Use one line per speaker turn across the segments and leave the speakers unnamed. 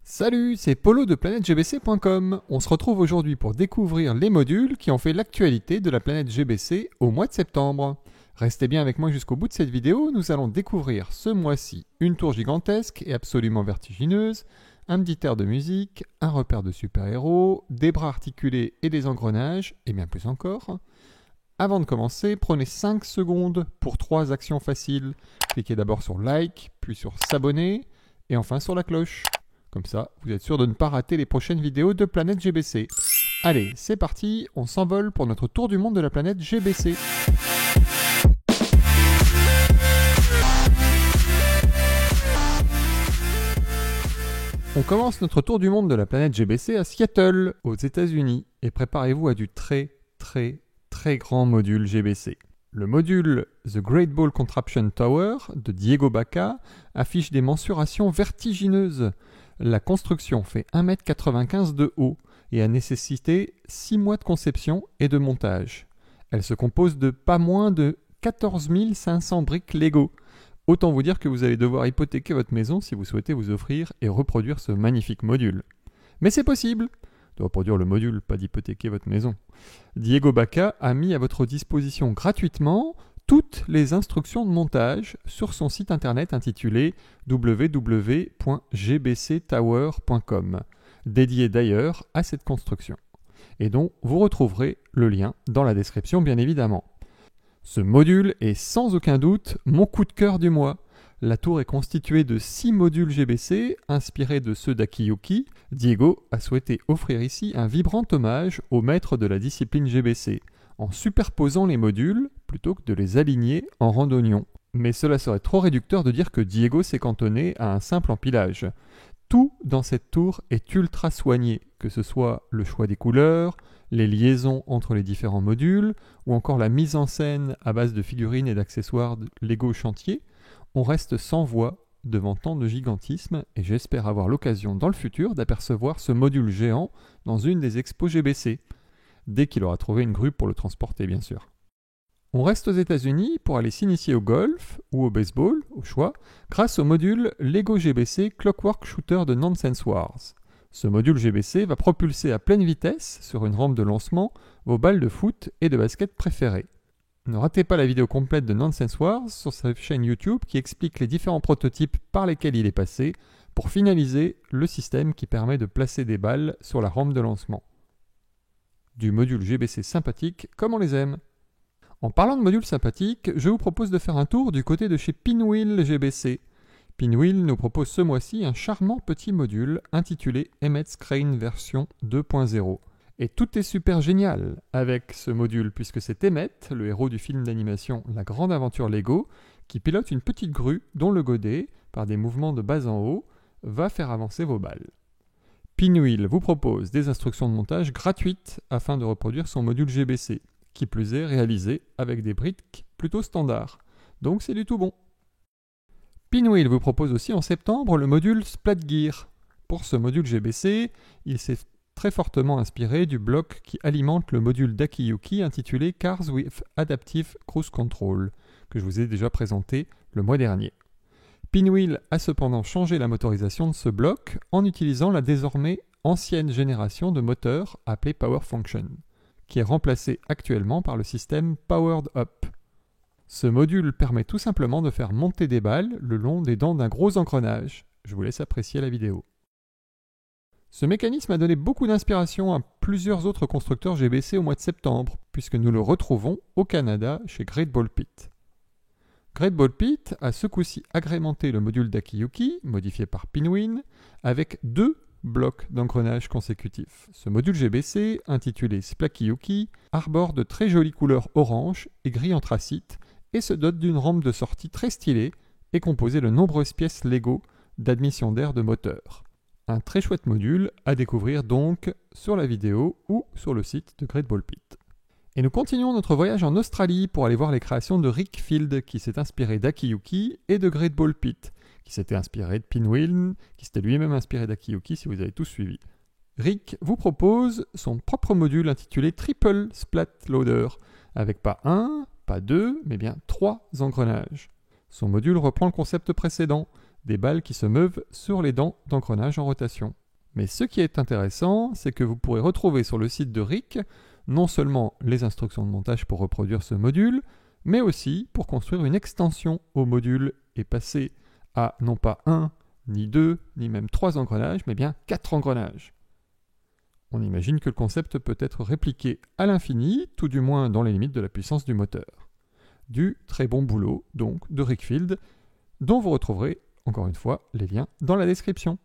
Salut, c'est Polo de planètegbc.com. On se retrouve aujourd'hui pour découvrir les modules qui ont fait l'actualité de la planète GBC au mois de septembre. Restez bien avec moi jusqu'au bout de cette vidéo, nous allons découvrir ce mois-ci une tour gigantesque et absolument vertigineuse, un petit air de musique, un repère de super-héros, des bras articulés et des engrenages, et bien plus encore. Avant de commencer, prenez 5 secondes pour 3 actions faciles. Cliquez d'abord sur Like, puis sur S'abonner, et enfin sur la cloche. Comme ça, vous êtes sûr de ne pas rater les prochaines vidéos de Planète GBC. Allez, c'est parti, on s'envole pour notre tour du monde de la planète GBC. On commence notre tour du monde de la planète GBC à Seattle, aux États-Unis, et préparez-vous à du très grand module GBC. Le module The Great Ball Contraption Tower de Diego Baca affiche des mensurations vertigineuses. La construction fait 1,95 m de haut et a nécessité 6 mois de conception et de montage. Elle se compose de pas moins de 14 500 briques Lego. Autant vous dire que vous allez devoir hypothéquer votre maison si vous souhaitez vous offrir et reproduire ce magnifique module. Mais c'est possible de reproduire le module, pas d'hypothéquer votre maison. Diego Baca a mis à votre disposition gratuitement toutes les instructions de montage sur son site internet intitulé www.gbctower.com, dédié d'ailleurs à cette construction, et dont vous retrouverez le lien dans la description bien évidemment. Ce module est sans aucun doute mon coup de cœur du mois. La tour est constituée de 6 modules GBC inspirés de ceux d'Akiyuki. Diego a souhaité offrir ici un vibrant hommage au maître de la discipline GBC, en superposant les modules plutôt que de les aligner en rang d'oignon. Mais cela serait trop réducteur de dire que Diego s'est cantonné à un simple empilage. Tout dans cette tour est ultra soigné, que ce soit le choix des couleurs, les liaisons entre les différents modules, ou encore la mise en scène à base de figurines et d'accessoires Lego chantier. On reste sans voix devant tant de gigantisme et j'espère avoir l'occasion dans le futur d'apercevoir ce module géant dans une des expos GBC, dès qu'il aura trouvé une grue pour le transporter bien sûr. On reste aux États-Unis pour aller s'initier au golf ou au baseball, au choix, grâce au module Lego GBC Clockwork Shooter de Nonsense Wars. Ce module GBC va propulser à pleine vitesse, sur une rampe de lancement, vos balles de foot et de basket préférées. Ne ratez pas la vidéo complète de Nonsense Wars sur sa chaîne YouTube qui explique les différents prototypes par lesquels il est passé pour finaliser le système qui permet de placer des balles sur la rampe de lancement. Du module GBC sympathique comme on les aime. En parlant de modules sympathiques, je vous propose de faire un tour du côté de chez Pinwheel GBC. Pinwheel nous propose ce mois-ci un charmant petit module intitulé Emmet's Crane version 2.0. Et tout est super génial avec ce module puisque c'est Emmett, le héros du film d'animation La Grande Aventure Lego, qui pilote une petite grue dont le godet, par des mouvements de bas en haut, va faire avancer vos balles. Pinwheel vous propose des instructions de montage gratuites afin de reproduire son module GBC, qui plus est réalisé avec des briques plutôt standards. Donc c'est du tout bon. Pinwheel vous propose aussi en septembre le module Splatgear. Pour ce module GBC, il s'est très fortement inspiré du bloc qui alimente le module d'Akiyuki intitulé Cars with Adaptive Cruise Control, que je vous ai déjà présenté le mois dernier. Pinwheel a cependant changé la motorisation de ce bloc en utilisant la désormais ancienne génération de moteurs appelée Power Function, qui est remplacée actuellement par le système Powered Up. Ce module permet tout simplement de faire monter des balles le long des dents d'un gros engrenage. Je vous laisse apprécier la vidéo. Ce mécanisme a donné beaucoup d'inspiration à plusieurs autres constructeurs GBC au mois de septembre, puisque nous le retrouvons au Canada chez Great Ball Pit. Great Ball Pit a ce coup-ci agrémenté le module d'Akiyuki, modifié par Pinwheel, avec 2 blocs d'engrenage consécutifs. Ce module GBC, intitulé Splakiyuki, arbore de très jolies couleurs orange et gris anthracite et se dote d'une rampe de sortie très stylée et composée de nombreuses pièces Lego d'admission d'air de moteur. Un très chouette module à découvrir donc sur la vidéo ou sur le site de Great Ball Pit. Et nous continuons notre voyage en Australie pour aller voir les créations de Rick Field qui s'est inspiré d'Akiyuki et de Great Ball Pit, qui s'était inspiré de Pinwheel, qui s'était lui-même inspiré d'Akiyuki si vous avez tous suivi. Rick vous propose son propre module intitulé Triple Splat Loader, avec pas 1, pas 2, mais bien 3 engrenages. Son module reprend le concept précédent, des balles qui se meuvent sur les dents d'engrenage en rotation. Mais ce qui est intéressant, c'est que vous pourrez retrouver sur le site de RIC non seulement les instructions de montage pour reproduire ce module, mais aussi pour construire une extension au module et passer à non pas 1, ni 2, ni même 3 engrenages, mais bien 4 engrenages. On imagine que le concept peut être répliqué à l'infini, tout du moins dans les limites de la puissance du moteur. Du très bon boulot, donc, de Rickfield, dont vous retrouverez, encore une fois, les liens dans la description.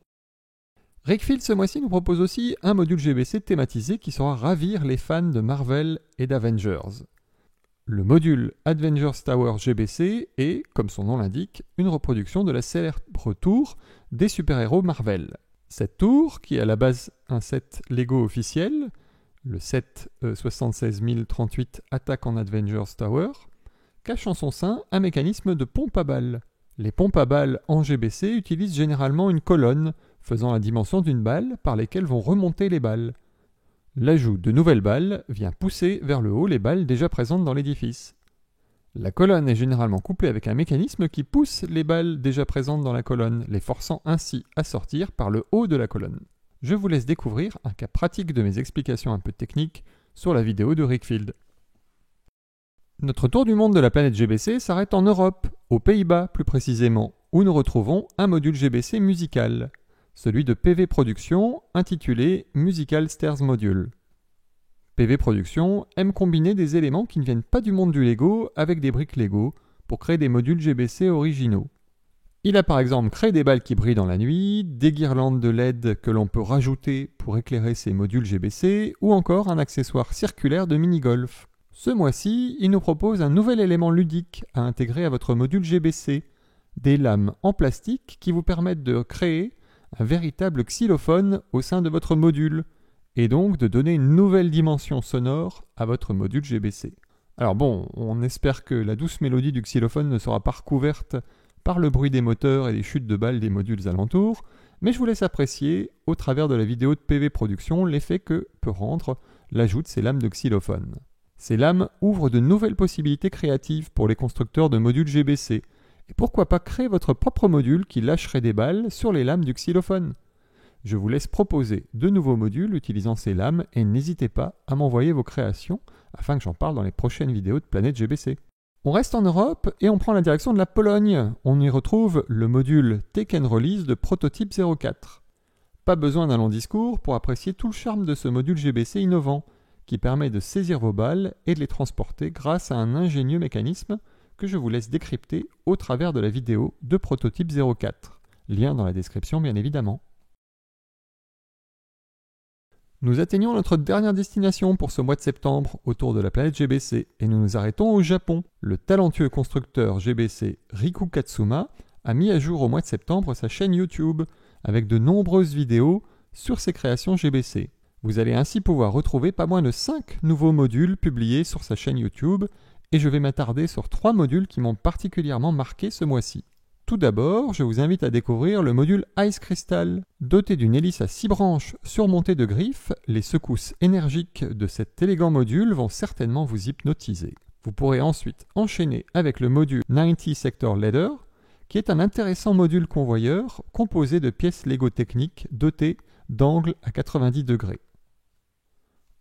Rickfield, ce mois-ci, nous propose aussi un module GBC thématisé qui saura ravir les fans de Marvel et d'Avengers. Le module Avengers Tower GBC est, comme son nom l'indique, une reproduction de la célèbre tour des super-héros Marvel. Cette tour, qui est à la base un set Lego officiel, le set 76038 Attack on Avengers Tower, cache en son sein un mécanisme de pompe à balles. Les pompes à balles en GBC utilisent généralement une colonne faisant la dimension d'une balle par lesquelles vont remonter les balles. L'ajout de nouvelles balles vient pousser vers le haut les balles déjà présentes dans l'édifice. La colonne est généralement couplée avec un mécanisme qui pousse les balles déjà présentes dans la colonne, les forçant ainsi à sortir par le haut de la colonne. Je vous laisse découvrir un cas pratique de mes explications un peu techniques sur la vidéo de Rickfield. Notre tour du monde de la planète GBC s'arrête en Europe, aux Pays-Bas plus précisément, où nous retrouvons un module GBC musical, celui de PV Production intitulé Musical Stairs Module. PV Production aime combiner des éléments qui ne viennent pas du monde du Lego avec des briques Lego pour créer des modules GBC originaux. Il a par exemple créé des balles qui brillent dans la nuit, des guirlandes de LED que l'on peut rajouter pour éclairer ces modules GBC ou encore un accessoire circulaire de mini-golf. Ce mois-ci, il nous propose un nouvel élément ludique à intégrer à votre module GBC, des lames en plastique qui vous permettent de créer un véritable xylophone au sein de votre module, et donc de donner une nouvelle dimension sonore à votre module GBC. Alors bon, on espère que la douce mélodie du xylophone ne sera pas recouverte par le bruit des moteurs et les chutes de balles des modules alentours, mais je vous laisse apprécier, au travers de la vidéo de PV Production, l'effet que peut rendre l'ajout de ces lames de xylophone. Ces lames ouvrent de nouvelles possibilités créatives pour les constructeurs de modules GBC, et pourquoi pas créer votre propre module qui lâcherait des balles sur les lames du xylophone. Je vous laisse proposer de nouveaux modules utilisant ces lames et n'hésitez pas à m'envoyer vos créations afin que j'en parle dans les prochaines vidéos de Planète GBC. On reste en Europe et on prend la direction de la Pologne. On y retrouve le module Take and Release de Prototype 04. Pas besoin d'un long discours pour apprécier tout le charme de ce module GBC innovant qui permet de saisir vos balles et de les transporter grâce à un ingénieux mécanisme que je vous laisse décrypter au travers de la vidéo de Prototype 04. Lien dans la description bien évidemment. Nous atteignons notre dernière destination pour ce mois de septembre autour de la planète GBC et nous nous arrêtons au Japon. Le talentueux constructeur GBC Riku Katsuma a mis à jour au mois de septembre sa chaîne YouTube avec de nombreuses vidéos sur ses créations GBC. Vous allez ainsi pouvoir retrouver pas moins de 5 nouveaux modules publiés sur sa chaîne YouTube et je vais m'attarder sur 3 modules qui m'ont particulièrement marqué ce mois-ci. Tout d'abord, je vous invite à découvrir le module Ice Crystal. Doté d'une hélice à 6 branches surmontée de griffes, les secousses énergiques de cet élégant module vont certainement vous hypnotiser. Vous pourrez ensuite enchaîner avec le module 90 Sector Ladder, qui est un intéressant module convoyeur composé de pièces Lego techniques dotées d'angles à 90 degrés.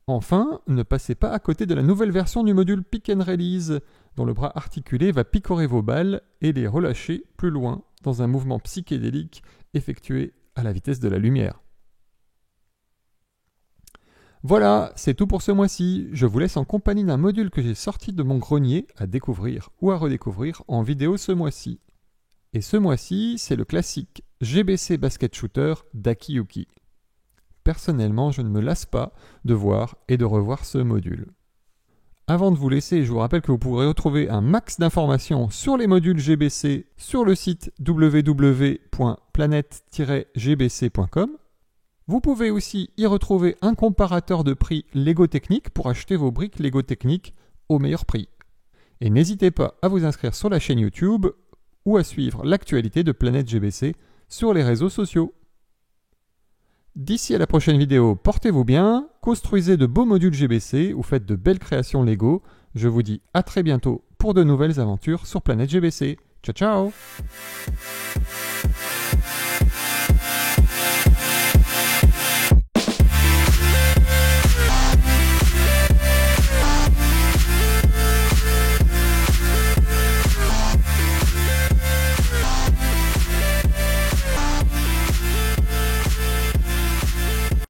Enfin, ne passez pas à côté de la nouvelle version du module Pick and Release, dont le bras articulé va picorer vos balles et les relâcher plus loin dans un mouvement psychédélique effectué à la vitesse de la lumière. Voilà, c'est tout pour ce mois-ci. Je vous laisse en compagnie d'un module que j'ai sorti de mon grenier à découvrir ou à redécouvrir en vidéo ce mois-ci. Et ce mois-ci, c'est le classique GBC Basket Shooter d'Akiyuki. Personnellement, je ne me lasse pas de voir et de revoir ce module. Avant de vous laisser, je vous rappelle que vous pourrez retrouver un max d'informations sur les modules GBC sur le site www.planète-gbc.com. Vous pouvez aussi y retrouver un comparateur de prix Lego Technique pour acheter vos briques Lego Technique au meilleur prix. Et n'hésitez pas à vous inscrire sur la chaîne YouTube ou à suivre l'actualité de Planète GBC sur les réseaux sociaux. D'ici à la prochaine vidéo, portez-vous bien, construisez de beaux modules GBC ou faites de belles créations Lego. Je vous dis à très bientôt pour de nouvelles aventures sur Planète GBC. Ciao ciao!